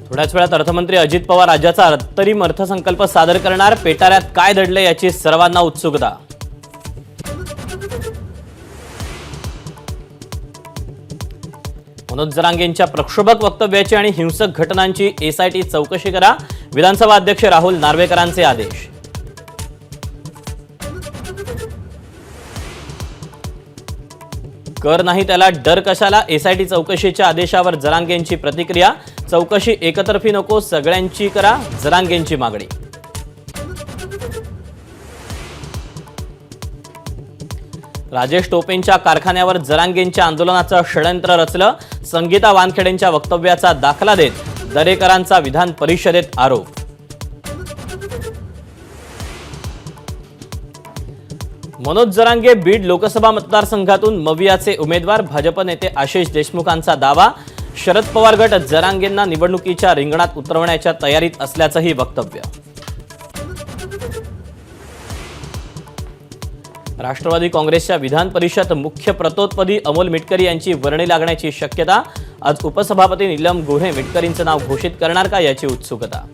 थोड्याच वेळात अर्थमंत्री अजित पवार राज्याचा अंतरिम अर्थसंकल्प सादर करणार। पेटाऱ्यात काय दडले याची सर्वांना उत्सुकता। मनोज जरांगेंच्या प्रक्षोभक वक्तव्याची आणि हिंसक घटनांची एसआयटी चौकशी करा। विधानसभा अध्यक्ष राहुल नार्वेकरांचे आदेश। कर नाही त्याला डर कशाला, एसआयटी चौकशीच्या आदेशावर जरांगेंची प्रतिक्रिया। चौकशी एकतर्फी नको, सगळ्यांची करा, जरांगेंची मागणी। राजेश टोपेंच्या कारखान्यावर जरांगेंच्या आंदोलनाचं षडयंत्र रचलं। संगीता वानखेडेंच्या वक्तव्याचा दाखला देत दरेकरांचा विधान परिषदेत आरोप। मनोज जरांगे बीड लोकसभा मतदारसंघातून मवियाचे उमेदवार। भाजप नेते आशिष देशमुखांचा दावा। शरद पवार गट जरांगेंना निवडणुकीच्या रिंगणात उतरवण्याच्या तयारीत असल्याचंही वक्तव्य। राष्ट्रवादी काँग्रेसच्या विधान परिषद मुख्य प्रतोदपदी अमोल मिटकरी यांची वर्णी लागण्याची शक्यता। आज उपसभापती नीलम गोऱ्हे मिटकरींचं नाव घोषित करणार का याची उत्सुकता।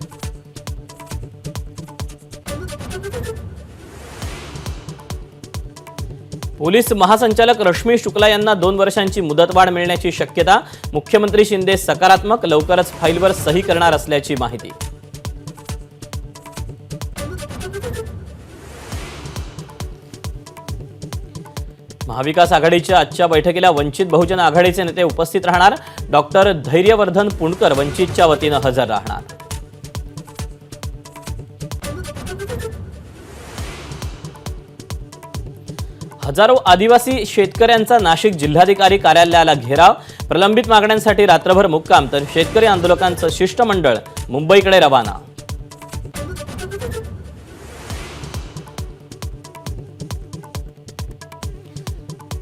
पोलीस महासंचालक रश्मी शुक्ला यांना 2 वर्षांची मुदतवाढ मिळण्याची शक्यता। मुख्यमंत्री शिंदे सकारात्मक, लवकरच फाईलवर सही करणार असल्याची माहिती। महाविकास आघाडीच्या आजच्या बैठकीला वंचित बहुजन आघाडीचे नेते उपस्थित राहणार। डॉक्टर धैर्यवर्धन पुणकर वंचितच्या वतीनं हजर राहणार। हजारो आदिवासी शेतकऱ्यांचा नाशिक जिल्हाधिकारी कार्यालयाला घेराव। प्रलंबित मागण्यांसाठी रात्रभर मुक्काम, तर शेतकरी आंदोलकांचं शिष्टमंडळ मुंबईकडे रवाना।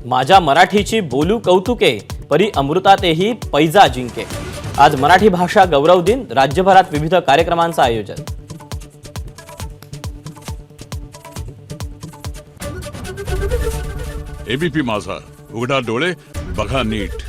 माझ्या मराठीची बोलू कौतुके, परी अमृतातेही पैजा जिंके। आज मराठी भाषा गौरव दिन, राज्यभरात विविध कार्यक्रमांचं आयोजन। एबीपी माझा, उघडा डोळे बघा नीट।